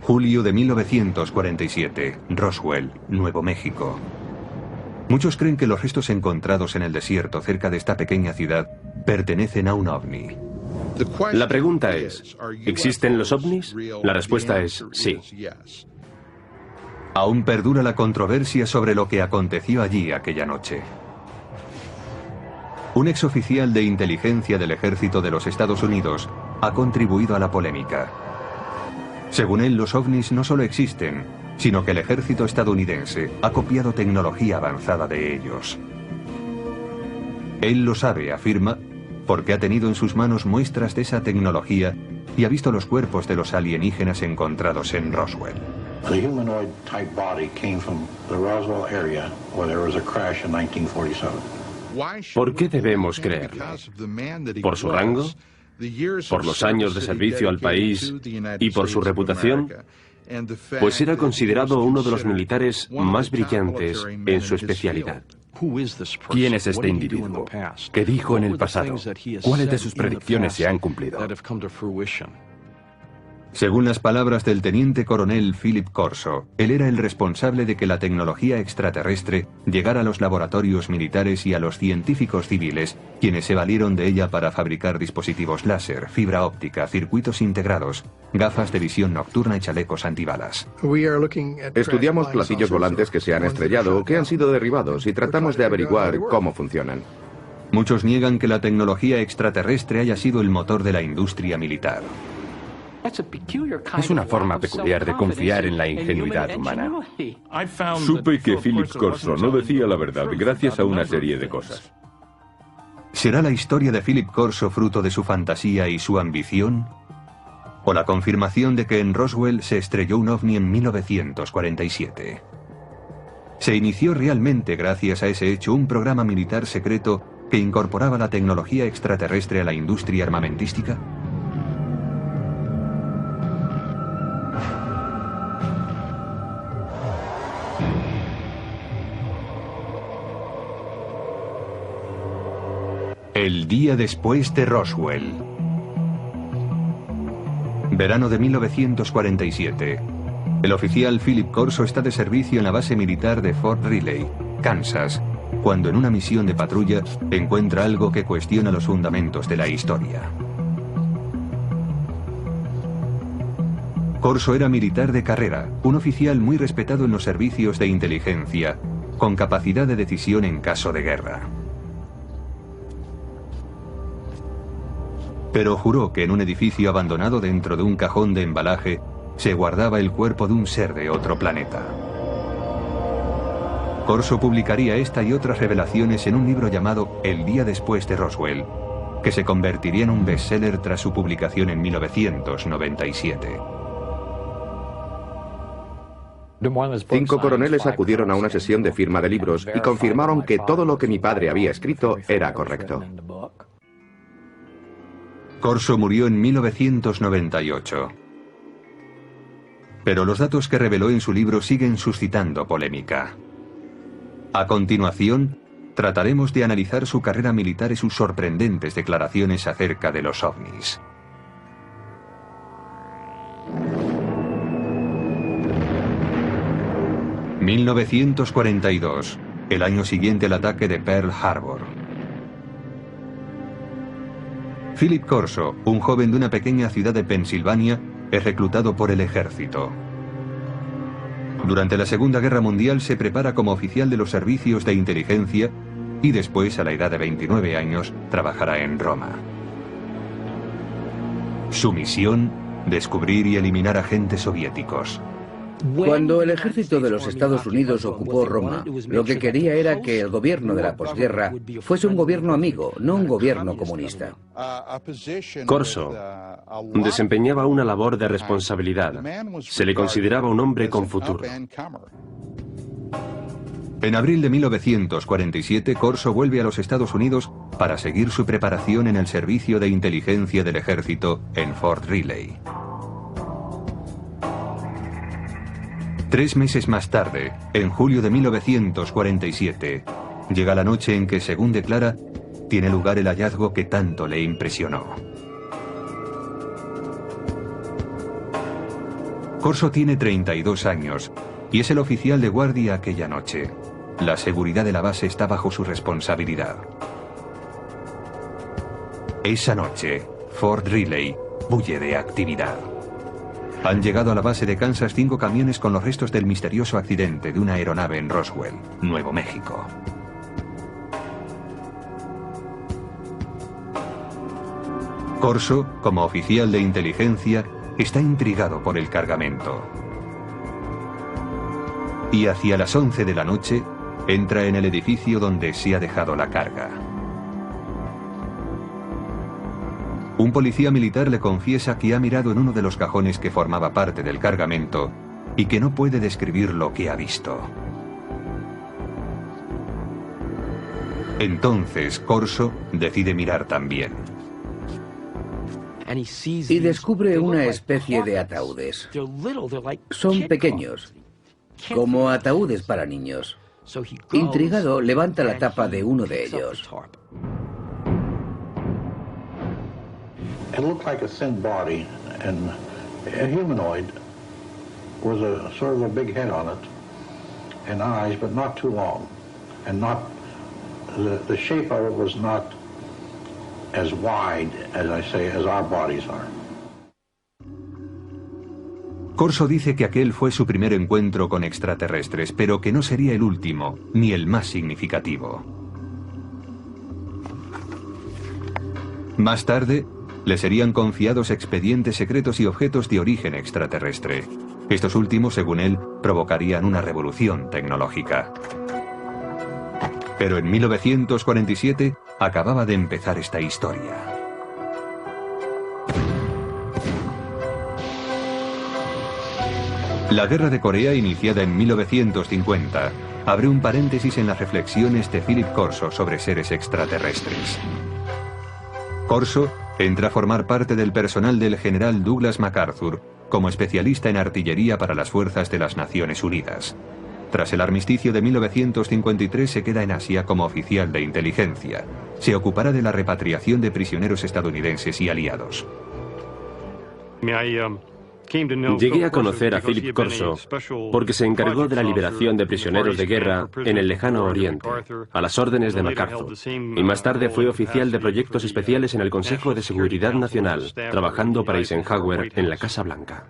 Julio de 1947, Roswell, Nuevo México. Muchos creen que los restos encontrados en el desierto cerca de esta pequeña ciudad pertenecen a un ovni. La pregunta es, ¿existen los ovnis? La respuesta es sí. Aún perdura la controversia sobre lo que aconteció allí aquella noche. Un exoficial de inteligencia del ejército de los Estados Unidos ha contribuido a la polémica. Según él, los ovnis no solo existen, sino que el ejército estadounidense ha copiado tecnología avanzada de ellos. Él lo sabe, afirma, porque ha tenido en sus manos muestras de esa tecnología y ha visto los cuerpos de los alienígenas encontrados en Roswell. The humanoid type body came from the Roswell area where there was a crash in 1947. ¿Por qué debemos creerle? ¿Por su rango? ¿Por los años de servicio al país y por su reputación? Pues era considerado uno de los militares más brillantes en su especialidad. ¿Quién es este individuo? ¿Qué dijo en el pasado? ¿Cuáles de sus predicciones se han cumplido? Según las palabras del teniente coronel Philip Corso, él era el responsable de que la tecnología extraterrestre llegara a los laboratorios militares y a los científicos civiles, quienes se valieron de ella para fabricar dispositivos láser, fibra óptica, circuitos integrados, gafas de visión nocturna y chalecos antibalas. Estudiamos platillos volantes que se han estrellado o que han sido derribados y tratamos de averiguar cómo funcionan. Muchos niegan que la tecnología extraterrestre haya sido el motor de la industria militar. Es una forma peculiar de confiar en la ingenuidad humana. Supe que Philip Corso no decía la verdad gracias a una serie de cosas. ¿Será la historia de Philip Corso fruto de su fantasía y su ambición? ¿O la confirmación de que en Roswell se estrelló un ovni en 1947? ¿Se inició realmente gracias a ese hecho un programa militar secreto que incorporaba la tecnología extraterrestre a la industria armamentística? El día después de Roswell. Verano de 1947. El oficial Philip Corso está de servicio en la base militar de Fort Riley, Kansas, cuando en una misión de patrulla encuentra algo que cuestiona los fundamentos de la historia. Corso era militar de carrera, un oficial muy respetado en los servicios de inteligencia, con capacidad de decisión en caso de guerra. Pero juró que en un edificio abandonado dentro de un cajón de embalaje se guardaba el cuerpo de un ser de otro planeta. Corso publicaría esta y otras revelaciones en un libro llamado El día después de Roswell, que se convertiría en un bestseller tras su publicación en 1997. 5 coroneles acudieron a una sesión de firma de libros y confirmaron que todo lo que mi padre había escrito era correcto. Corso murió en 1998. Pero los datos que reveló en su libro siguen suscitando polémica. A continuación, trataremos de analizar su carrera militar y sus sorprendentes declaraciones acerca de los ovnis. ...1942... el año siguiente al ataque de Pearl Harbor. Philip Corso, un joven de una pequeña ciudad de Pensilvania, es reclutado por el ejército. Durante la Segunda Guerra Mundial se prepara como oficial de los servicios de inteligencia y después, a la edad de 29 años, trabajará en Roma. Su misión: descubrir y eliminar agentes soviéticos. Cuando el ejército de los Estados Unidos ocupó Roma, lo que quería era que el gobierno de la posguerra fuese un gobierno amigo, no un gobierno comunista. Corso desempeñaba una labor de responsabilidad. Se le consideraba un hombre con futuro. En abril de 1947, Corso vuelve a los Estados Unidos para seguir su preparación en el servicio de inteligencia del ejército en Fort Riley. 3 meses más tarde, en julio de 1947, llega la noche en que, según declara, tiene lugar el hallazgo que tanto le impresionó. Corso tiene 32 años y es el oficial de guardia aquella noche. La seguridad de la base está bajo su responsabilidad. Esa noche, Fort Riley bulle de actividad. Han llegado a la base de Kansas 5 camiones con los restos del misterioso accidente de una aeronave en Roswell, Nuevo México. Corso, como oficial de inteligencia, está intrigado por el cargamento. Y hacia las 11 de la noche, entra en el edificio donde se ha dejado la carga. Un policía militar le confiesa que ha mirado en uno de los cajones que formaba parte del cargamento y que no puede describir lo que ha visto. Entonces, Corso decide mirar también. Y descubre una especie de ataúdes. Son pequeños, como ataúdes para niños. Intrigado, levanta la tapa de uno de ellos. It looked like a thin body and a humanoid with a sort of a big head on it and eyes, but not too long, and not the shape of it was not as wide as I say as our bodies are. Corso dice que aquel fue su primer encuentro con extraterrestres, pero que no sería el último, ni el más significativo. Más tarde, le serían confiados expedientes secretos y objetos de origen extraterrestre. Estos últimos, según él, provocarían una revolución tecnológica. Pero en 1947 acababa de empezar esta historia. La Guerra de Corea, iniciada en 1950, abre un paréntesis en las reflexiones de Philip Corso sobre seres extraterrestres. Corso entra a formar parte del personal del general Douglas MacArthur como especialista en artillería para las fuerzas de las Naciones Unidas. Tras el armisticio de 1953 se queda en Asia como oficial de inteligencia. Se ocupará de la repatriación de prisioneros estadounidenses y aliados. Llegué a conocer a Philip Corso porque se encargó de la liberación de prisioneros de guerra en el lejano Oriente, a las órdenes de MacArthur, y más tarde fue oficial de proyectos especiales en el Consejo de Seguridad Nacional, trabajando para Eisenhower en la Casa Blanca.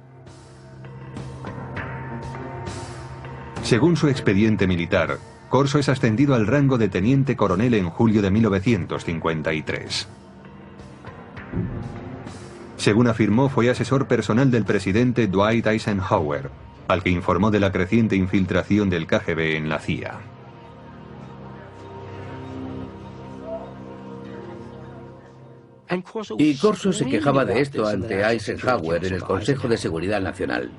Según su expediente militar, Corso es ascendido al rango de teniente coronel en julio de 1953. Según afirmó, fue asesor personal del presidente Dwight Eisenhower, al que informó de la creciente infiltración del KGB en la CIA. Y Corso se quejaba de esto ante Eisenhower en el Consejo de Seguridad Nacional.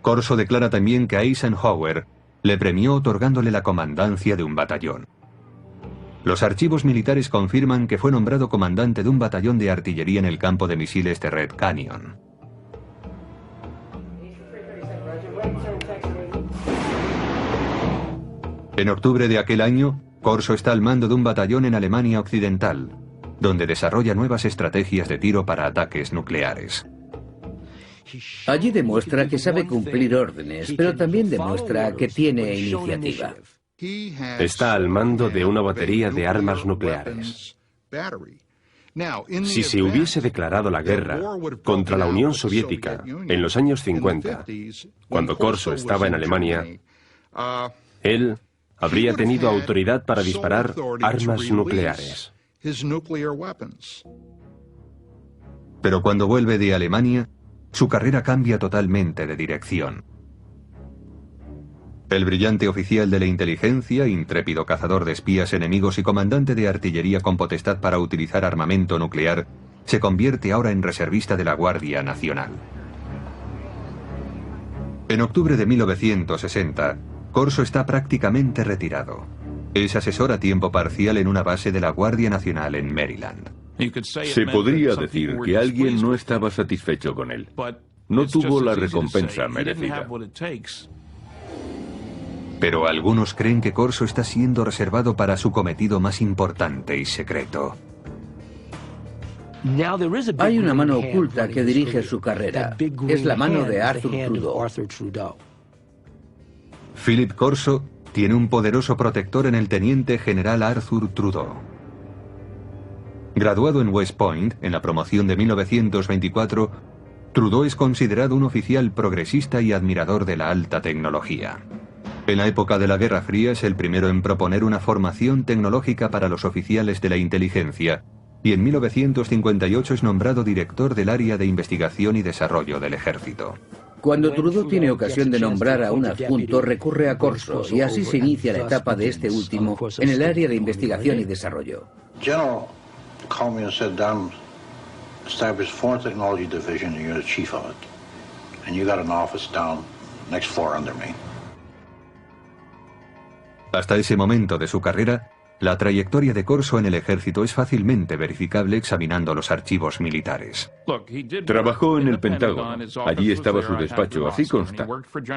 Corso declara también que Eisenhower le premió otorgándole la comandancia de un batallón. Los archivos militares confirman que fue nombrado comandante de un batallón de artillería en el campo de misiles de Red Canyon. En octubre de aquel año, Corso está al mando de un batallón en Alemania Occidental, donde desarrolla nuevas estrategias de tiro para ataques nucleares. Allí demuestra que sabe cumplir órdenes, pero también demuestra que tiene iniciativa. Está al mando de una batería de armas nucleares. Si se hubiese declarado la guerra contra la Unión Soviética en los años 50, cuando Corso estaba en Alemania, él habría tenido autoridad para disparar armas nucleares. Pero cuando vuelve de Alemania, su carrera cambia totalmente de dirección. El brillante oficial de la inteligencia, intrépido cazador de espías enemigos y comandante de artillería con potestad para utilizar armamento nuclear, se convierte ahora en reservista de la Guardia Nacional. En octubre de 1960, Corso está prácticamente retirado. Es asesor a tiempo parcial en una base de la Guardia Nacional en Maryland. Se podría decir que alguien no estaba satisfecho con él. No tuvo la recompensa merecida. Pero algunos creen que Corso está siendo reservado para su cometido más importante y secreto. Hay una mano oculta que dirige su carrera. Es la mano de Arthur Trudeau. Philip Corso tiene un poderoso protector en el teniente general Arthur Trudeau. Graduado en West Point en la promoción de 1924, Trudeau es considerado un oficial progresista y admirador de la alta tecnología. En la época de la Guerra Fría es el primero en proponer una formación tecnológica para los oficiales de la inteligencia, y en 1958 es nombrado director del área de investigación y desarrollo del ejército. Cuando Trudeau tiene ocasión de nombrar a un adjunto, recurre a Corso, y así se inicia la etapa de este último en el área de investigación y desarrollo. General called me and said, "Don, establish Foreign Technology Division, and you're the chief of it. And you got an office down next floor under me." Hasta ese momento de su carrera, la trayectoria de Corso en el ejército es fácilmente verificable examinando los archivos militares. Trabajó en el Pentágono. Allí estaba su despacho, así consta.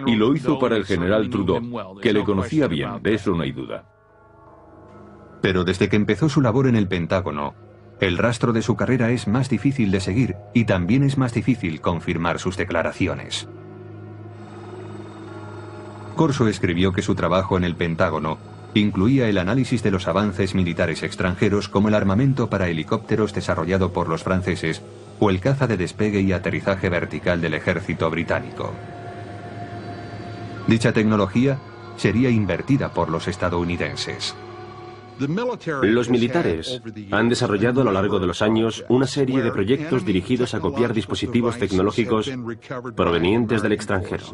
Y lo hizo para el general Trudeau, que le conocía bien, de eso no hay duda. Pero desde que empezó su labor en el Pentágono, el rastro de su carrera es más difícil de seguir y también es más difícil confirmar sus declaraciones. Corso escribió que su trabajo en el Pentágono incluía el análisis de los avances militares extranjeros como el armamento para helicópteros desarrollado por los franceses o el caza de despegue y aterrizaje vertical del ejército británico. Dicha tecnología sería invertida por los estadounidenses. Los militares han desarrollado a lo largo de los años una serie de proyectos dirigidos a copiar dispositivos tecnológicos provenientes del extranjero.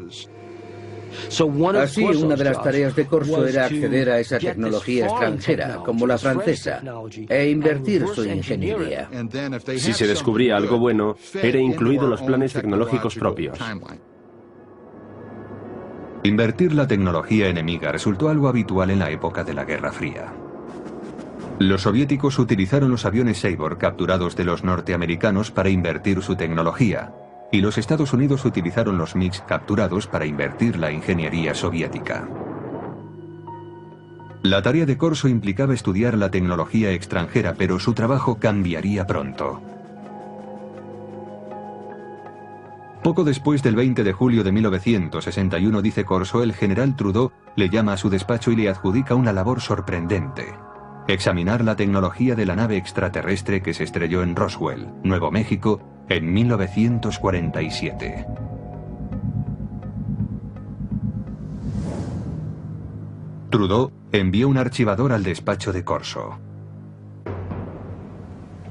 Así, una de las tareas de Corso era acceder a esa tecnología extranjera, como la francesa, e invertir su ingeniería. Si se descubría algo bueno, era incluido en los planes tecnológicos propios. Invertir la tecnología enemiga resultó algo habitual en la época de la Guerra Fría. Los soviéticos utilizaron los aviones Sabor capturados de los norteamericanos para invertir su tecnología, y los Estados Unidos utilizaron los MiG capturados para invertir la ingeniería soviética. La tarea de Corso implicaba estudiar la tecnología extranjera, pero su trabajo cambiaría pronto. Poco después del 20 de julio de 1961, dice Corso, el general Trudeau le llama a su despacho y le adjudica una labor sorprendente: examinar la tecnología de la nave extraterrestre que se estrelló en Roswell, Nuevo México, en 1947. Trudeau envió un archivador al despacho de Corso.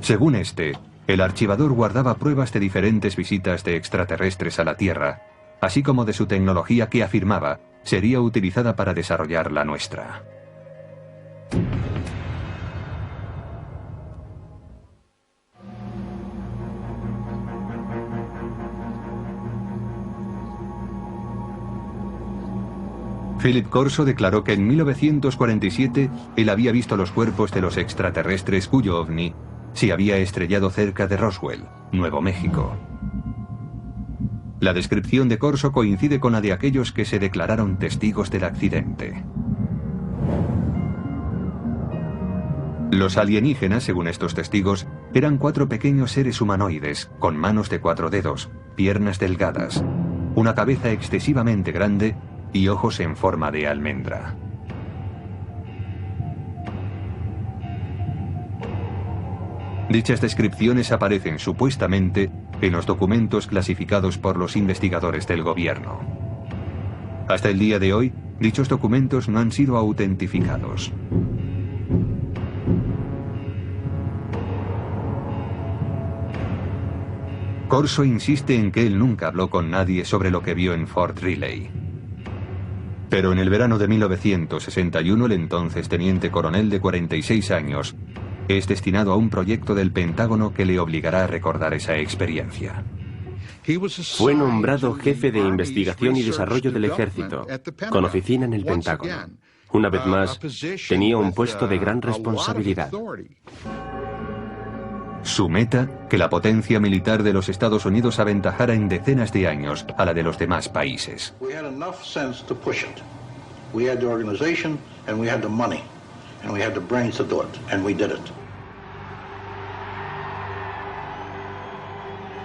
Según este, el archivador guardaba pruebas de diferentes visitas de extraterrestres a la Tierra, así como de su tecnología que afirmaba sería utilizada para desarrollar la nuestra. Philip Corso declaró que en 1947 él había visto los cuerpos de los extraterrestres cuyo ovni se había estrellado cerca de Roswell, Nuevo México. La descripción de Corso coincide con la de aquellos que se declararon testigos del accidente. Los alienígenas, según estos testigos, eran 4 pequeños seres humanoides, con manos de 4 dedos, piernas delgadas, una cabeza excesivamente grande y ojos en forma de almendra. Dichas descripciones aparecen supuestamente en los documentos clasificados por los investigadores del gobierno. Hasta el día de hoy, dichos documentos no han sido autentificados. Corso insiste en que él nunca habló con nadie sobre lo que vio en Fort Riley. Pero en el verano de 1961, el entonces teniente coronel de 46 años es destinado a un proyecto del Pentágono que le obligará a recordar esa experiencia. Fue nombrado jefe de investigación y desarrollo del ejército, con oficina en el Pentágono. Una vez más, tenía un puesto de gran responsabilidad. Su meta, que la potencia militar de los Estados Unidos aventajara en decenas de años a la de los demás países.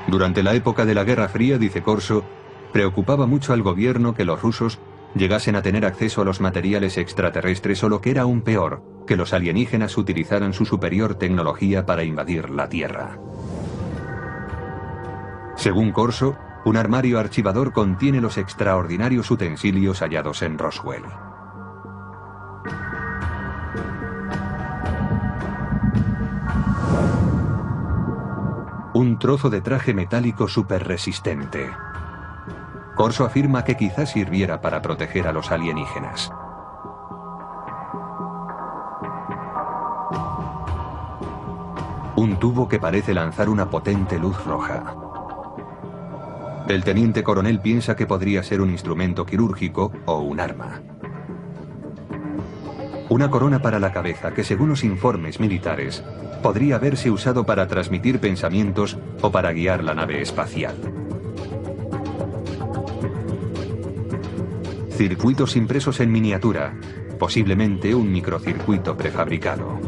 Durante la época de la Guerra Fría, dice Corso, preocupaba mucho al gobierno que los rusos llegasen a tener acceso a los materiales extraterrestres o, lo que era aún peor, que los alienígenas utilizaran su superior tecnología para invadir la Tierra. Según Corso, un armario archivador contiene los extraordinarios utensilios hallados en Roswell. Un trozo de traje metálico superresistente. Corso afirma que quizás sirviera para proteger a los alienígenas. Un tubo que parece lanzar una potente luz roja. El teniente coronel piensa que podría ser un instrumento quirúrgico o un arma. Una corona para la cabeza que, según los informes militares, podría haberse usado para transmitir pensamientos o para guiar la nave espacial. Circuitos impresos en miniatura, posiblemente un microcircuito prefabricado.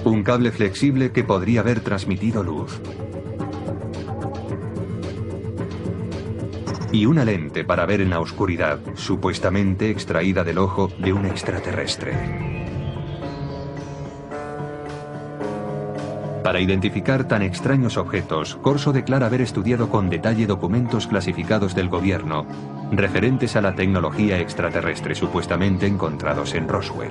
Un cable flexible que podría haber transmitido luz. Y una lente para ver en la oscuridad, supuestamente extraída del ojo de un extraterrestre. Para identificar tan extraños objetos, Corso declara haber estudiado con detalle documentos clasificados del gobierno referentes a la tecnología extraterrestre supuestamente encontrados en Roswell.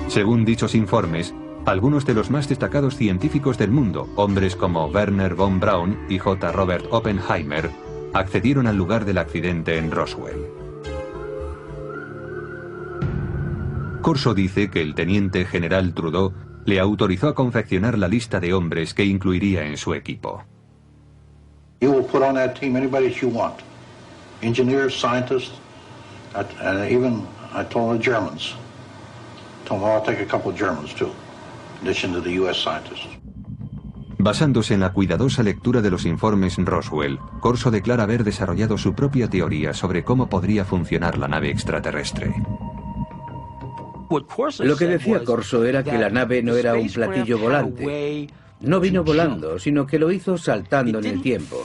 Según dichos informes, algunos de los más destacados científicos del mundo, hombres como Werner von Braun y J. Robert Oppenheimer, accedieron al lugar del accidente en Roswell. Corso dice que el teniente general Trudeau le autorizó a confeccionar la lista de hombres que incluiría en su equipo. You will put on that team anybody that you want. Engineers, scientists, and even I told the Germans. Told them I'll take a couple of Germans too, in addition to the US scientists. Basándose en la cuidadosa lectura de los informes Roswell, Corso declara haber desarrollado su propia teoría sobre cómo podría funcionar la nave extraterrestre. Lo que decía Corso era que la nave no era un platillo volante. No vino volando, sino que lo hizo saltando en el tiempo.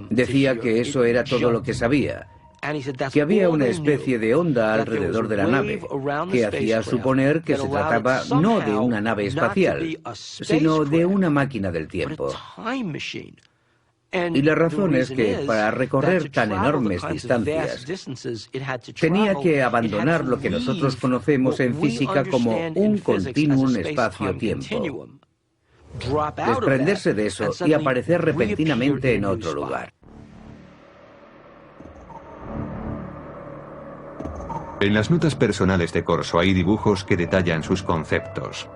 Decía que eso era todo lo que sabía, que había una especie de onda alrededor de la nave, que hacía suponer que se trataba no de una nave espacial, sino de una máquina del tiempo. Y la razón es que, para recorrer tan enormes distancias, tenía que abandonar lo que nosotros conocemos en física como un continuum espacio-tiempo. Desprenderse de eso y aparecer repentinamente en otro lugar. En las notas personales de Corso hay dibujos que detallan sus conceptos.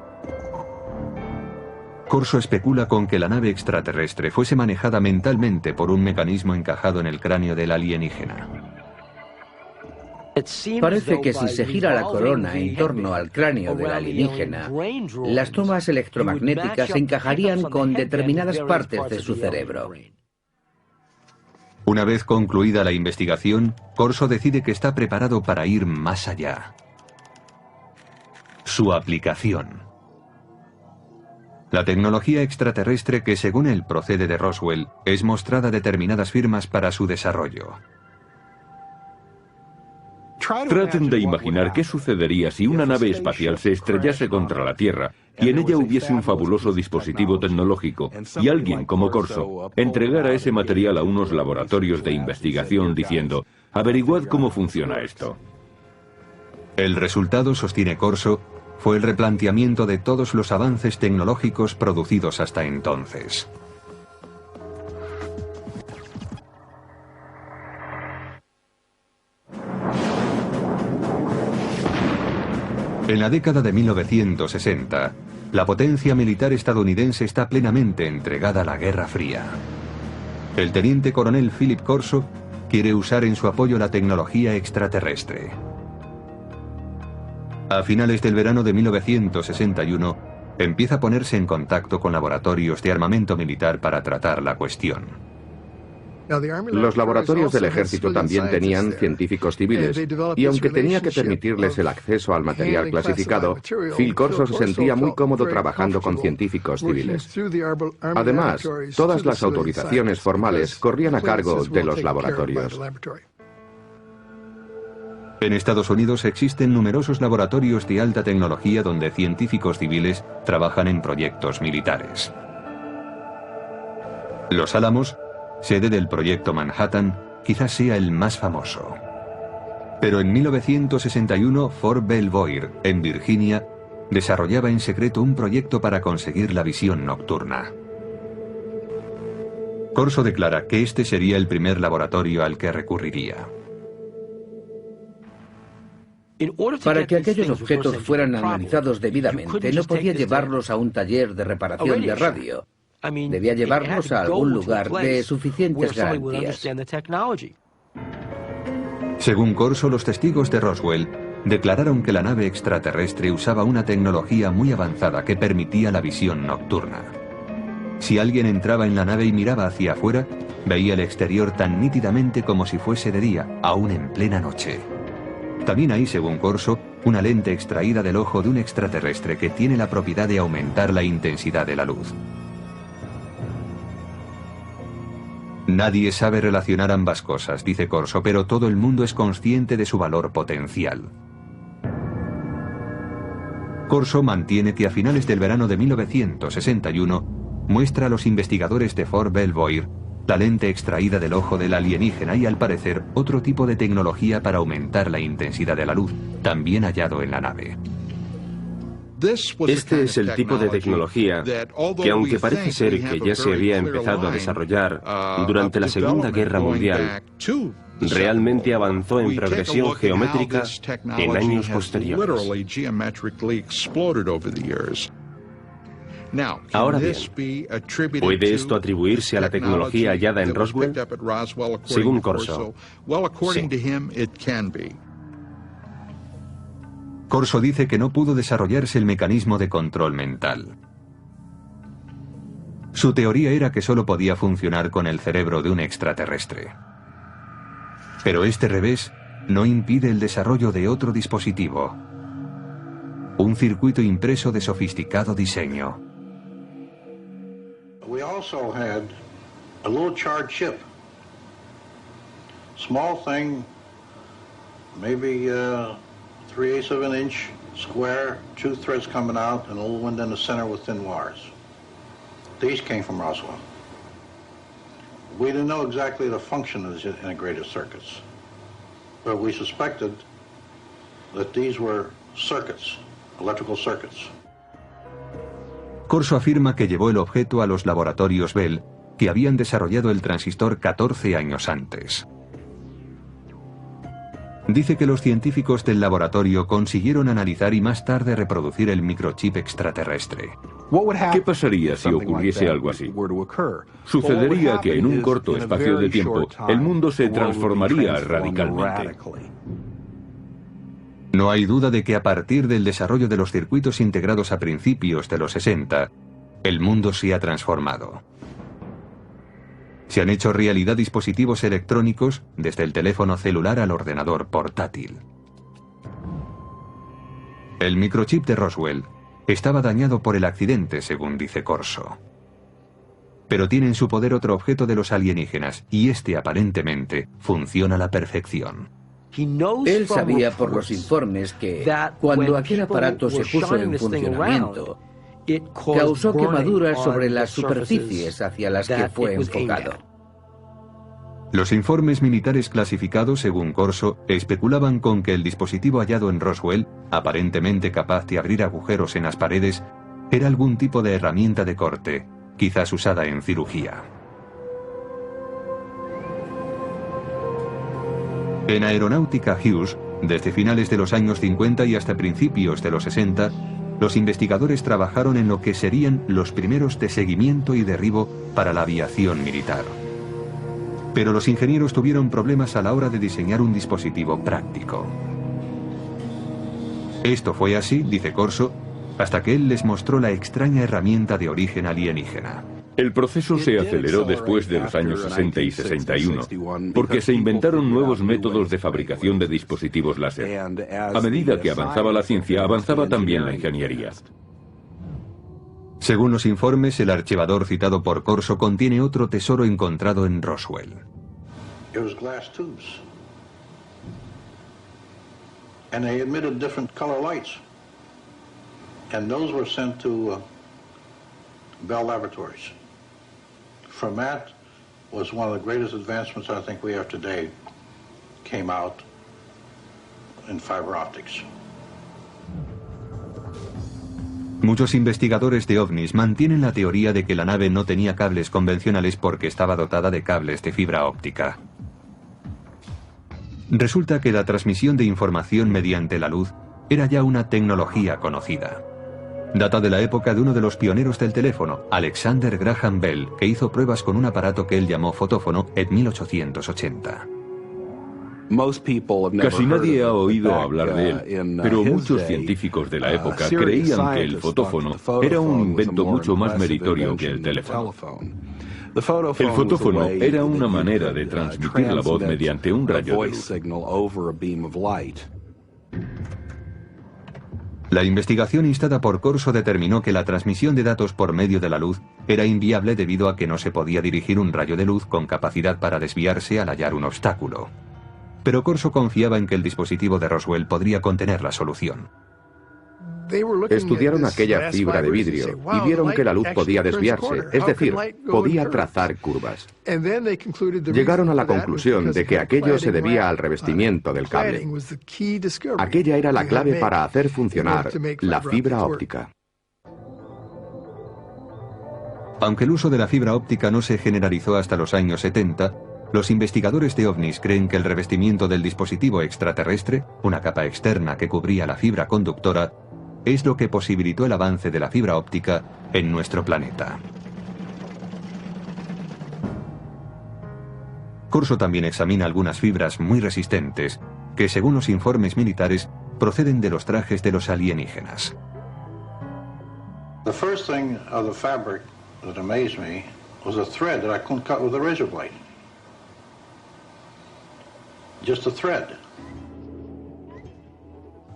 Corso especula con que la nave extraterrestre fuese manejada mentalmente por un mecanismo encajado en el cráneo del alienígena. Parece que si se gira la corona en torno al cráneo del alienígena, las tomas electromagnéticas encajarían con determinadas partes de su cerebro. Una vez concluida la investigación, Corso decide que está preparado para ir más allá. Su aplicación. La tecnología extraterrestre que, según él, procede de Roswell, es mostrada a determinadas firmas para su desarrollo. Traten de imaginar qué sucedería si una nave espacial se estrellase contra la Tierra y en ella hubiese un fabuloso dispositivo tecnológico y alguien como Corso entregara ese material a unos laboratorios de investigación diciendo: averiguad cómo funciona esto. El resultado, sostiene Corso, fue el replanteamiento de todos los avances tecnológicos producidos hasta entonces. En la década de 1960, la potencia militar estadounidense está plenamente entregada a la Guerra Fría. El teniente coronel Philip Corso quiere usar en su apoyo la tecnología extraterrestre. A finales del verano de 1961, empieza a ponerse en contacto con laboratorios de armamento militar para tratar la cuestión. Los laboratorios del ejército también tenían científicos civiles, y aunque tenía que permitirles el acceso al material clasificado, Phil Corso se sentía muy cómodo trabajando con científicos civiles. Además, todas las autorizaciones formales corrían a cargo de los laboratorios. En Estados Unidos existen numerosos laboratorios de alta tecnología donde científicos civiles trabajan en proyectos militares. Los Álamos, sede del proyecto Manhattan, quizás sea el más famoso. Pero en 1961, Fort Belvoir, en Virginia, desarrollaba en secreto un proyecto para conseguir la visión nocturna. Corso declara que este sería el primer laboratorio al que recurriría. Para que aquellos objetos fueran analizados debidamente, no podía llevarlos a un taller de reparación de radio. Debía llevarlos a algún lugar de suficientes garantías. Según Corso, los testigos de Roswell declararon que la nave extraterrestre usaba una tecnología muy avanzada que permitía la visión nocturna. Si alguien entraba en la nave y miraba hacia afuera, veía el exterior tan nítidamente como si fuese de día, aún en plena noche. También hay, según Corso, una lente extraída del ojo de un extraterrestre que tiene la propiedad de aumentar la intensidad de la luz. Nadie sabe relacionar ambas cosas, dice Corso, pero todo el mundo es consciente de su valor potencial. Corso mantiene que a finales del verano de 1961 muestra a los investigadores de Fort Belvoir la lente extraída del ojo del alienígena y, al parecer, otro tipo de tecnología para aumentar la intensidad de la luz, también hallado en la nave. Este es el tipo de tecnología que, aunque parece ser que ya se había empezado a desarrollar durante la Segunda Guerra Mundial, realmente avanzó en progresión geométrica en años posteriores. Ahora bien, ¿puede esto atribuirse a la tecnología hallada en Roswell? Según Corso, sí. Corso dice que no pudo desarrollarse el mecanismo de control mental. Su teoría era que solo podía funcionar con el cerebro de un extraterrestre. Pero este revés no impide el desarrollo de otro dispositivo. Un circuito impreso de sofisticado diseño. We also had a little charred chip. Small thing, maybe 3/8 of an inch square, 2 threads coming out, and a little one in the center with thin wires. These came from Roswell. We didn't know exactly the function of these integrated circuits, but we suspected that these were circuits, electrical circuits. Corso afirma que llevó el objeto a los laboratorios Bell, que habían desarrollado el transistor 14 años antes. Dice que los científicos del laboratorio consiguieron analizar y más tarde reproducir el microchip extraterrestre. ¿Qué pasaría si ocurriese algo así? Sucedería que en un corto espacio de tiempo el mundo se transformaría radicalmente. No hay duda de que a partir del desarrollo de los circuitos integrados a principios de los 60, el mundo se ha transformado. Se han hecho realidad dispositivos electrónicos desde el teléfono celular al ordenador portátil. El microchip de Roswell estaba dañado por el accidente, según dice Corso. Pero tiene en su poder otro objeto de los alienígenas, y este aparentemente funciona a la perfección. Él sabía por los informes que cuando aquel aparato se puso en funcionamiento, causó quemaduras sobre las superficies hacia las que fue enfocado. Los informes militares clasificados, según Corso, especulaban con que el dispositivo hallado en Roswell, aparentemente capaz de abrir agujeros en las paredes, era algún tipo de herramienta de corte, quizás usada en cirugía. En Aeronáutica Hughes, desde finales de los años 50 y hasta principios de los 60, los investigadores trabajaron en lo que serían los primeros de seguimiento y derribo para la aviación militar. Pero los ingenieros tuvieron problemas a la hora de diseñar un dispositivo práctico. Esto fue así, dice Corso, hasta que él les mostró la extraña herramienta de origen alienígena. El proceso se aceleró después de los años 60 y 61, porque se inventaron nuevos métodos de fabricación de dispositivos láser. A medida que avanzaba la ciencia, avanzaba también la ingeniería. Según los informes, el archivador citado por Corso contiene otro tesoro encontrado en Roswell. It was glass tubes. And they emitted different color lights. And those were sent to Bell Laboratories. From that was one of the greatest advancements I think we have today, came out in fiber optics. Muchos investigadores de ovnis mantienen la teoría de que la nave no tenía cables convencionales porque estaba dotada de cables de fibra óptica. Resulta que la transmisión de información mediante la luz era ya una tecnología conocida. Data de la época de uno de los pioneros del teléfono, Alexander Graham Bell, que hizo pruebas con un aparato que él llamó fotófono en 1880. Casi nadie ha oído hablar de él, pero muchos científicos de la época creían que el fotófono era un invento mucho más meritorio que el teléfono. El fotófono era una manera de transmitir la voz mediante un rayo de luz. La investigación instada por Corso determinó que la transmisión de datos por medio de la luz era inviable debido a que no se podía dirigir un rayo de luz con capacidad para desviarse al hallar un obstáculo. Pero Corso confiaba en que el dispositivo de Roswell podría contener la solución. Estudiaron aquella fibra de vidrio y vieron que la luz podía desviarse, es decir, podía trazar curvas. Llegaron a la conclusión de que aquello se debía al revestimiento del cable. Aquella era la clave para hacer funcionar la fibra óptica. Aunque el uso de la fibra óptica no se generalizó hasta los años 70, los investigadores de ovnis creen que el revestimiento del dispositivo extraterrestre, una capa externa que cubría la fibra conductora, es lo que posibilitó el avance de la fibra óptica en nuestro planeta. Corso también examina algunas fibras muy resistentes que, según los informes militares, proceden de los trajes de los alienígenas. The first thing of the fabric that amazed me was a thread that I couldn't cut with a razor blade. Just a thread.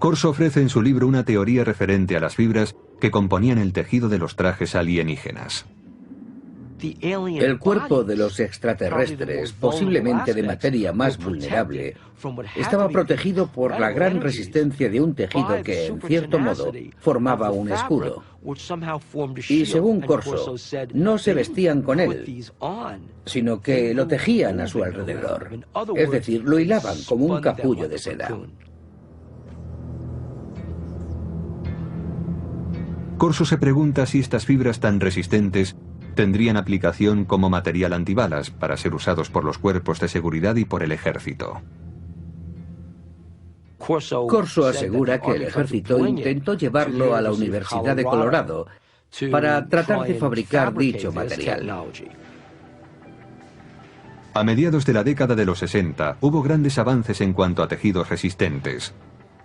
Corso ofrece en su libro una teoría referente a las fibras que componían el tejido de los trajes alienígenas. El cuerpo de los extraterrestres, posiblemente de materia más vulnerable, estaba protegido por la gran resistencia de un tejido que, en cierto modo, formaba un escudo. Y según Corso, no se vestían con él, sino que lo tejían a su alrededor. Es decir, lo hilaban como un capullo de seda. Corso se pregunta si estas fibras tan resistentes tendrían aplicación como material antibalas para ser usados por los cuerpos de seguridad y por el ejército. Corso asegura que el ejército intentó llevarlo a la Universidad de Colorado para tratar de fabricar dicho material. A mediados de la década de los 60 hubo grandes avances en cuanto a tejidos resistentes.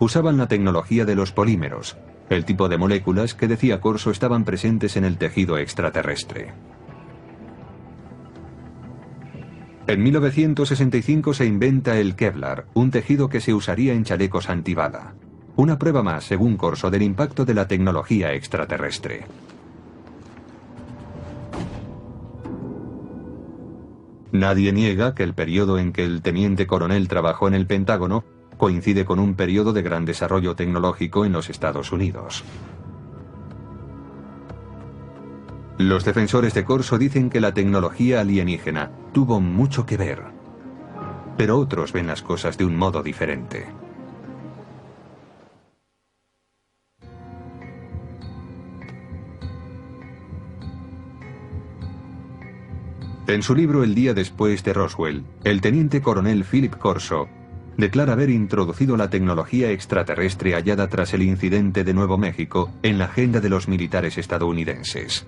Usaban la tecnología de los polímeros, el tipo de moléculas que, decía Corso, estaban presentes en el tejido extraterrestre. En 1965 se inventa el Kevlar, un tejido que se usaría en chalecos antibala. Una prueba más, según Corso, del impacto de la tecnología extraterrestre. Nadie niega que el periodo en que el teniente coronel trabajó en el Pentágono coincide con un periodo de gran desarrollo tecnológico en los Estados Unidos. Los defensores de Corso dicen que la tecnología alienígena tuvo mucho que ver, pero otros ven las cosas de un modo diferente. En su libro El día después de Roswell, el teniente coronel Philip Corso declara haber introducido la tecnología extraterrestre hallada tras el incidente de Nuevo México en la agenda de los militares estadounidenses.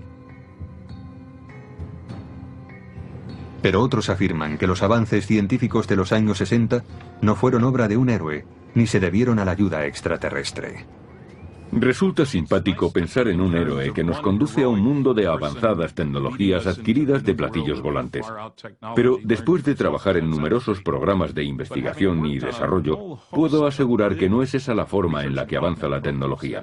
Pero otros afirman que los avances científicos de los años 60 no fueron obra de un héroe, ni se debieron a la ayuda extraterrestre. Resulta simpático pensar en un héroe que nos conduce a un mundo de avanzadas tecnologías adquiridas de platillos volantes. Pero después de trabajar en numerosos programas de investigación y desarrollo, puedo asegurar que no es esa la forma en la que avanza la tecnología.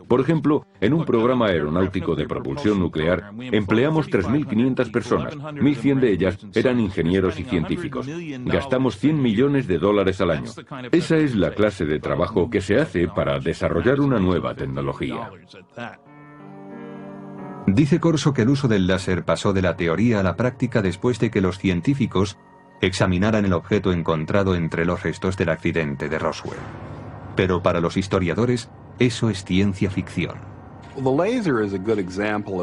Por ejemplo, en un programa aeronáutico de propulsión nuclear empleamos 3.500 personas, 1.100 de ellas eran ingenieros y científicos. Gastamos $100 millones al año. Esa es la clase de trabajo que se hace para desarrollar una nueva tecnología. Dice Corso que el uso del láser pasó de la teoría a la práctica después de que los científicos examinaran el objeto encontrado entre los restos del accidente de Roswell. Pero para los historiadores, eso es ciencia ficción.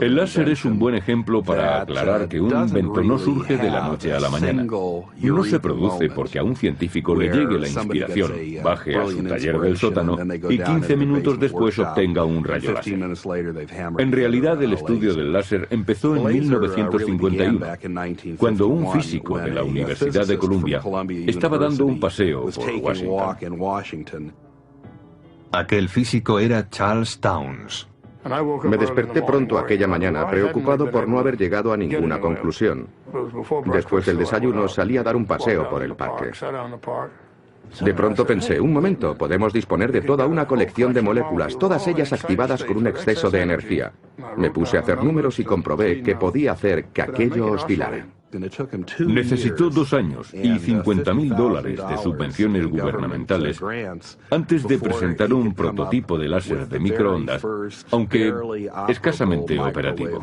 El láser es un buen ejemplo para aclarar que un invento no surge de la noche a la mañana. No se produce porque a un científico le llegue la inspiración, baje a su taller del sótano y 15 minutos después obtenga un rayo láser. En realidad, el estudio del láser empezó en 1951, cuando un físico de la Universidad de Columbia estaba dando un paseo por Washington. Aquel físico era Charles Townes. Me desperté pronto aquella mañana, preocupado por no haber llegado a ninguna conclusión. Después del desayuno salí a dar un paseo por el parque. De pronto pensé, un momento, podemos disponer de toda una colección de moléculas, todas ellas activadas con un exceso de energía. Me puse a hacer números y comprobé que podía hacer que aquello oscilara. Necesitó 2 años y $50.000 de subvenciones gubernamentales antes de presentar un prototipo de láser de microondas, aunque escasamente operativo.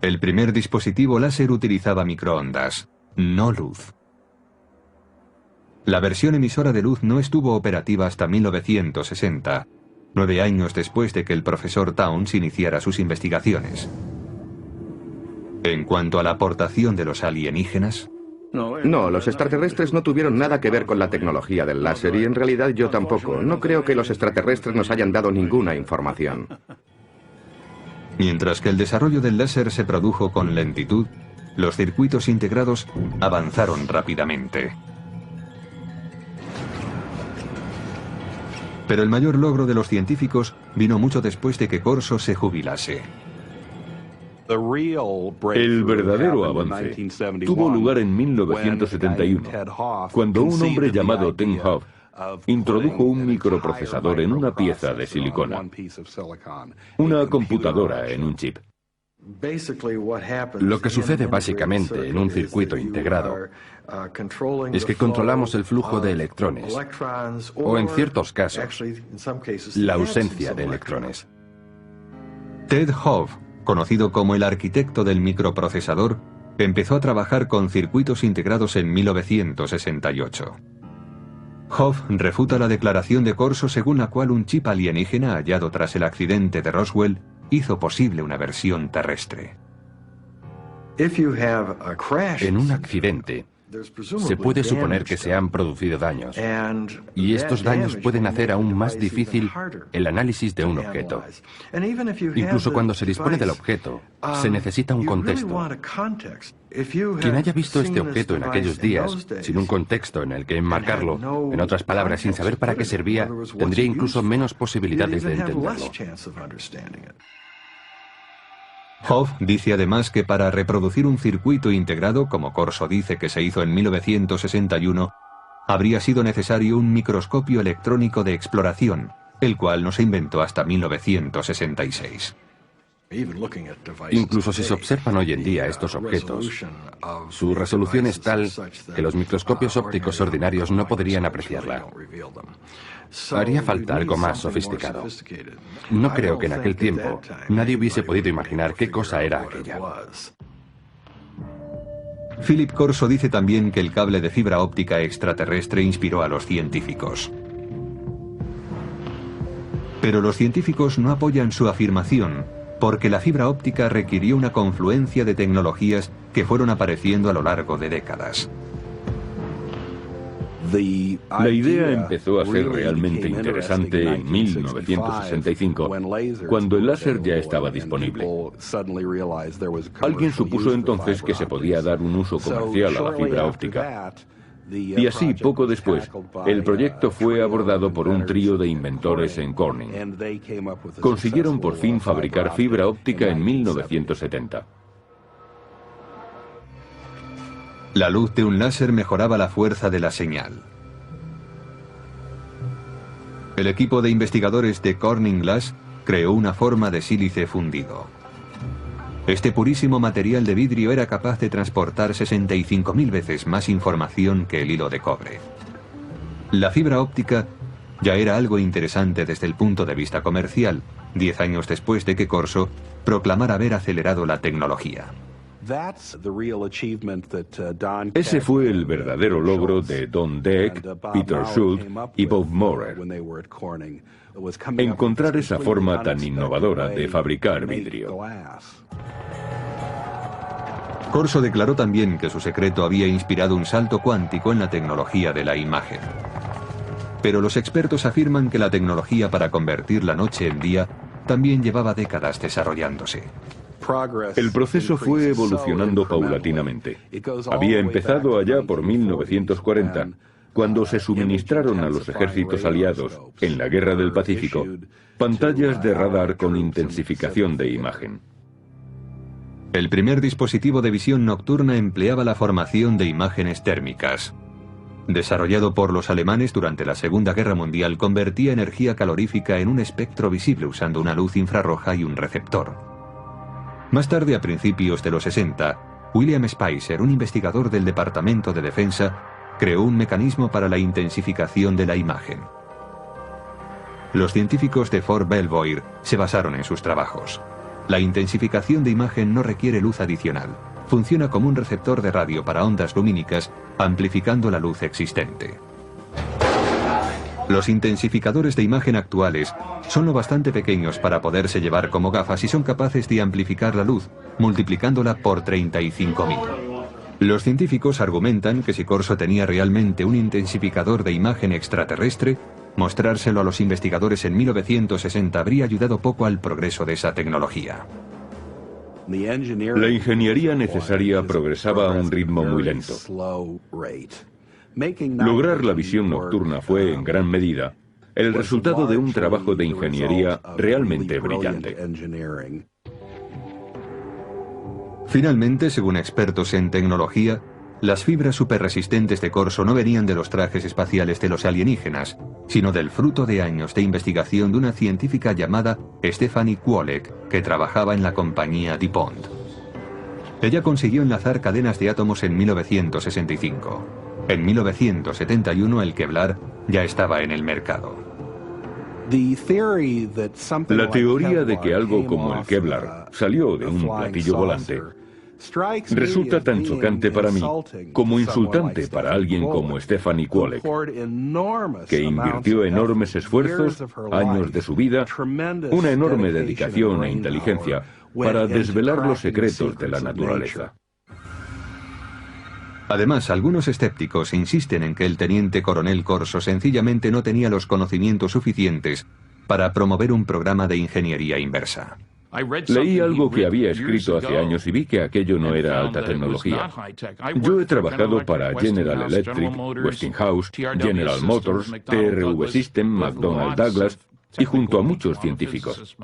El primer dispositivo láser utilizaba microondas, no luz. La versión emisora de luz no estuvo operativa hasta 1960, 9 años después de que el profesor Townes iniciara sus investigaciones. En cuanto a la aportación de los alienígenas... No, los extraterrestres no tuvieron nada que ver con la tecnología del láser y en realidad yo tampoco. No creo que los extraterrestres nos hayan dado ninguna información. Mientras que el desarrollo del láser se produjo con lentitud, los circuitos integrados avanzaron rápidamente. Pero el mayor logro de los científicos vino mucho después de que Corso se jubilase. El verdadero avance tuvo lugar en 1971, cuando un hombre llamado Tim Hoff introdujo un microprocesador en una pieza de silicona, una computadora en un chip. Lo que sucede básicamente en un circuito integrado es que controlamos el flujo de electrones, o en ciertos casos, la ausencia de electrones. Ted Hoff, conocido como el arquitecto del microprocesador, empezó a trabajar con circuitos integrados en 1968. Hoff refuta la declaración de Corso según la cual un chip alienígena hallado tras el accidente de Roswell hizo posible una versión terrestre. En un accidente, se puede suponer que se han producido daños, y estos daños pueden hacer aún más difícil el análisis de un objeto. Incluso cuando se dispone del objeto, se necesita un contexto. Quien haya visto este objeto en aquellos días, sin un contexto en el que enmarcarlo, en otras palabras, sin saber para qué servía, tendría incluso menos posibilidades de entenderlo. Hoff dice además que para reproducir un circuito integrado, como Corso dice que se hizo en 1961, habría sido necesario un microscopio electrónico de exploración, el cual no se inventó hasta 1966. Incluso si se observan hoy en día estos objetos, su resolución es tal que los microscopios ópticos ordinarios no podrían apreciarla. Haría falta algo más sofisticado. No creo que en aquel tiempo nadie hubiese podido imaginar qué cosa era aquella. Philip Corso dice también que el cable de fibra óptica extraterrestre inspiró a los científicos. Pero los científicos no apoyan su afirmación, porque la fibra óptica requirió una confluencia de tecnologías que fueron apareciendo a lo largo de décadas. La idea empezó a ser realmente interesante en 1965, cuando el láser ya estaba disponible. Alguien supuso entonces que se podía dar un uso comercial a la fibra óptica. Y así, poco después, el proyecto fue abordado por un trío de inventores en Corning. Consiguieron por fin fabricar fibra óptica en 1970. La luz de un láser mejoraba la fuerza de la señal. El equipo de investigadores de Corning Glass creó una forma de sílice fundido. Este purísimo material de vidrio era capaz de transportar 65.000 veces más información que el hilo de cobre. La fibra óptica ya era algo interesante desde el punto de vista comercial, 10 años después de que Corso proclamara haber acelerado la tecnología. Ese fue el verdadero logro de Don Deck, Peter Schultz y Bob Maurer. Encontrar esa forma tan innovadora de fabricar vidrio. Corso declaró también que su secreto había inspirado un salto cuántico en la tecnología de la imagen. Pero los expertos afirman que la tecnología para convertir la noche en día también llevaba décadas desarrollándose. El proceso fue evolucionando paulatinamente. Había empezado allá por 1940, cuando se suministraron a los ejércitos aliados, en la Guerra del Pacífico, pantallas de radar con intensificación de imagen. El primer dispositivo de visión nocturna empleaba la formación de imágenes térmicas. Desarrollado por los alemanes durante la Segunda Guerra Mundial, convertía energía calorífica en un espectro visible usando una luz infrarroja y un receptor. Más tarde, a principios de los 60, William Spicer, un investigador del Departamento de Defensa, creó un mecanismo para la intensificación de la imagen. Los científicos de Fort Belvoir se basaron en sus trabajos. La intensificación de imagen no requiere luz adicional. Funciona como un receptor de radio para ondas lumínicas, amplificando la luz existente. Los intensificadores de imagen actuales son lo bastante pequeños para poderse llevar como gafas y son capaces de amplificar la luz, multiplicándola por 35.000. Los científicos argumentan que si Corso tenía realmente un intensificador de imagen extraterrestre, mostrárselo a los investigadores en 1960 habría ayudado poco al progreso de esa tecnología. La ingeniería necesaria progresaba a un ritmo muy lento. Lograr la visión nocturna fue, en gran medida, el resultado de un trabajo de ingeniería realmente brillante. Finalmente, según expertos en tecnología, las fibras superresistentes de Corso no venían de los trajes espaciales de los alienígenas, sino del fruto de años de investigación de una científica llamada Stephanie Kwolek, que trabajaba en la compañía DuPont. Ella consiguió enlazar cadenas de átomos en 1965. En 1971 el Kevlar ya estaba en el mercado. La teoría de que algo como el Kevlar salió de un platillo volante resulta tan chocante para mí como insultante para alguien como Stephanie Kwolek, que invirtió enormes esfuerzos, años de su vida, una enorme dedicación e inteligencia para desvelar los secretos de la naturaleza. Además, algunos escépticos insisten en que el teniente coronel Corso sencillamente no tenía los conocimientos suficientes para promover un programa de ingeniería inversa. Leí algo que había escrito hace años y vi que aquello no era alta tecnología. Yo he trabajado para General Electric, Westinghouse, General Motors, TRV System, McDonnell Douglas y junto a muchos científicos.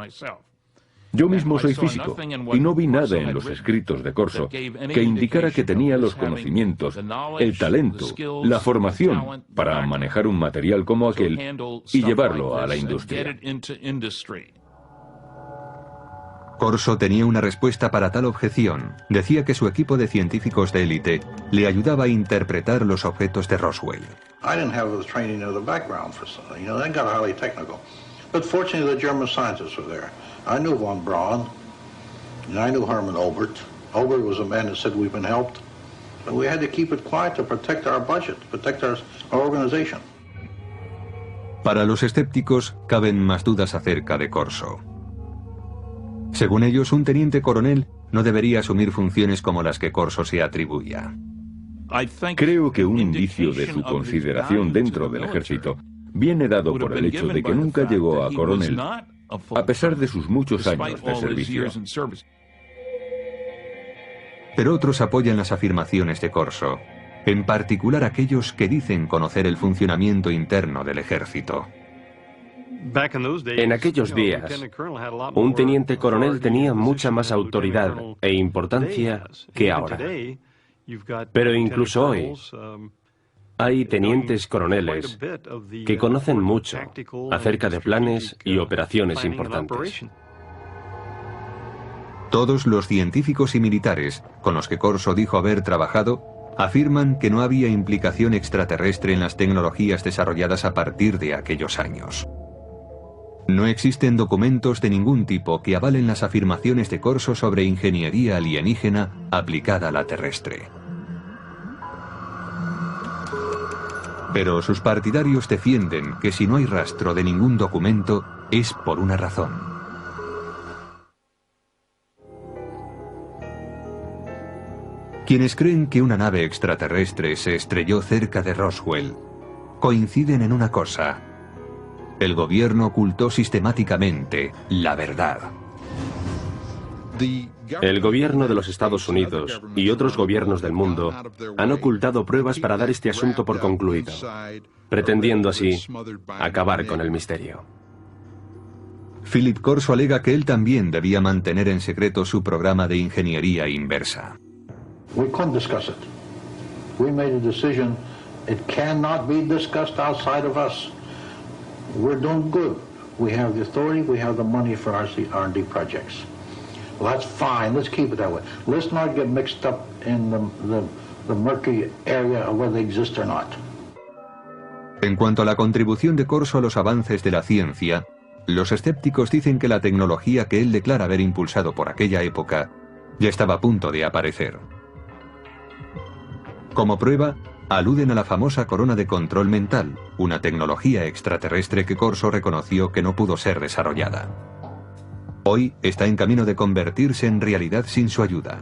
Yo mismo soy físico y no vi nada en los escritos de Corso que indicara que tenía los conocimientos, el talento, la formación para manejar un material como aquel y llevarlo a la industria. Corso tenía una respuesta para tal objeción. Decía que su equipo de científicos de élite le ayudaba a interpretar los objetos de Roswell. I didn't have the training or the background for something. You know, they got highly technical. But fortunately, the German scientists were there. I knew von Braun, and I knew Hermann Oberth. Oberth was a man that said we've been helped. But we had to keep it quiet to protect our budget, protect our organization. Para los escépticos, caben más dudas acerca de Corso. Según ellos, un teniente coronel no debería asumir funciones como las que Corso se atribuía. Creo que un indicio de su consideración dentro del ejército viene dado por el hecho de que nunca llegó a coronel, a pesar de sus muchos años de servicio. Pero otros apoyan las afirmaciones de Corso. en particular aquellos que dicen conocer el funcionamiento interno del ejército. En aquellos días, un teniente coronel tenía mucha más autoridad e importancia que ahora. Pero incluso hoy, hay tenientes coroneles que conocen mucho acerca de planes y operaciones importantes. Todos los científicos y militares con los que Corso dijo haber trabajado afirman que no había implicación extraterrestre en las tecnologías desarrolladas a partir de aquellos años. No existen documentos de ningún tipo que avalen las afirmaciones de Corso sobre ingeniería alienígena aplicada a la terrestre. Pero sus partidarios defienden que si no hay rastro de ningún documento, es por una razón. Quienes creen que una nave extraterrestre se estrelló cerca de Roswell coinciden en una cosa: el gobierno ocultó sistemáticamente la verdad. El gobierno de los Estados Unidos y otros gobiernos del mundo han ocultado pruebas para dar este asunto por concluido, pretendiendo así acabar con el misterio. Philip Corso alega que él también debía mantener en secreto su programa de ingeniería inversa. We couldn't discuss it. We made a decision. It cannot be discussed outside of us. We're doing good. We have the authority, we have the money for our R&D projects. Well, that's fine. Let's keep it that way. Let's not get mixed up in the murky area of whether they exist or not. En cuanto a la contribución de Corso a los avances de la ciencia, los escépticos dicen que la tecnología que él declara haber impulsado por aquella época ya estaba a punto de aparecer. Como prueba, aluden a la famosa corona de control mental, una tecnología extraterrestre que Corso reconoció que no pudo ser desarrollada. Hoy está en camino de convertirse en realidad sin su ayuda.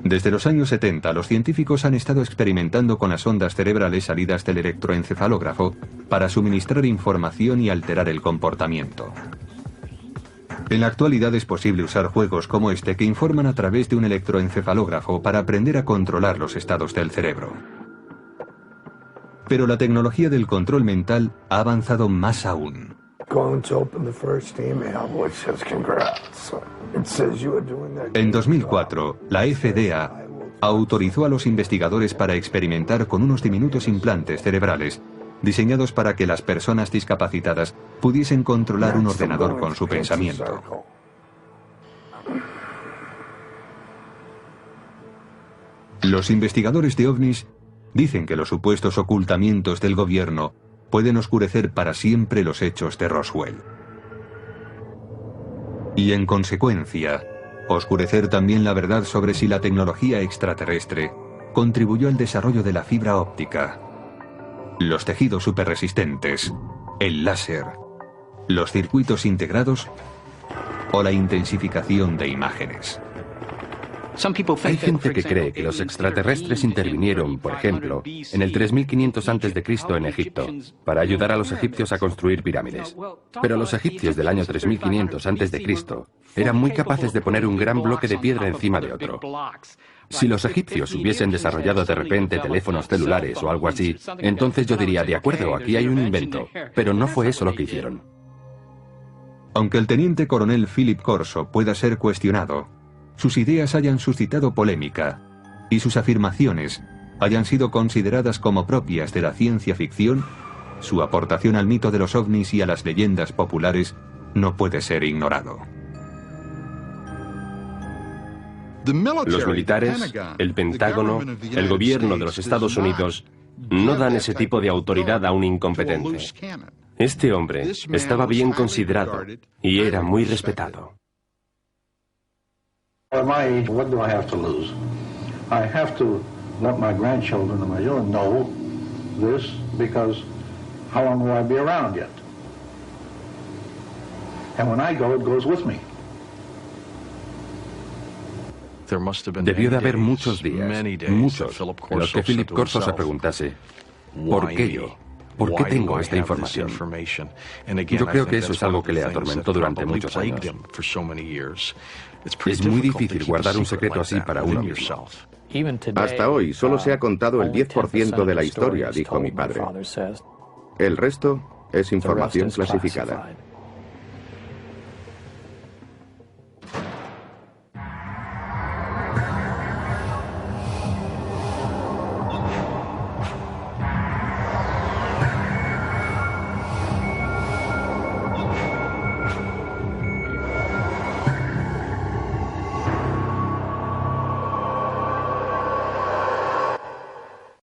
Desde los años 70, los científicos han estado experimentando con las ondas cerebrales salidas del electroencefalógrafo para suministrar información y alterar el comportamiento. En la actualidad es posible usar juegos como este que informan a través de un electroencefalógrafo para aprender a controlar los estados del cerebro. Pero la tecnología del control mental ha avanzado más aún. En 2004, la FDA autorizó a los investigadores para experimentar con unos diminutos implantes cerebrales diseñados para que las personas discapacitadas pudiesen controlar un ordenador con su pensamiento. Los investigadores de ovnis dicen que los supuestos ocultamientos del gobierno pueden oscurecer para siempre los hechos de Roswell. Y en consecuencia, oscurecer también la verdad sobre si la tecnología extraterrestre contribuyó al desarrollo de la fibra óptica, los tejidos superresistentes, el láser, los circuitos integrados o la intensificación de imágenes. Hay gente que cree que los extraterrestres intervinieron, por ejemplo, en el 3500 a.C. en Egipto, para ayudar a los egipcios a construir pirámides. Pero los egipcios del año 3500 a.C. eran muy capaces de poner un gran bloque de piedra encima de otro. Si los egipcios hubiesen desarrollado de repente teléfonos celulares o algo así, entonces yo diría, de acuerdo, aquí hay un invento. Pero no fue eso lo que hicieron. Aunque el teniente coronel Philip Corso pueda ser cuestionado, sus ideas hayan suscitado polémica y sus afirmaciones hayan sido consideradas como propias de la ciencia ficción, su aportación al mito de los ovnis y a las leyendas populares no puede ser ignorado. Los militares, el Pentágono, el gobierno de los Estados Unidos no dan ese tipo de autoridad a un incompetente. Este hombre estaba bien considerado y era muy respetado. At my age, what do I have to lose? I have to let my grandchildren and my children know this, because how long will I be around yet? And when I go, it goes with me. Debió de haber muchos días, muchos, en los que Philip Corso se preguntase, ¿por qué yo? ¿Por qué tengo esta información? Yo creo que eso es algo que le atormentó durante muchos años. Es muy difícil guardar un secreto así para uno mismo. Hasta hoy solo se ha contado el 10% de la historia, dijo mi padre. El resto es información clasificada.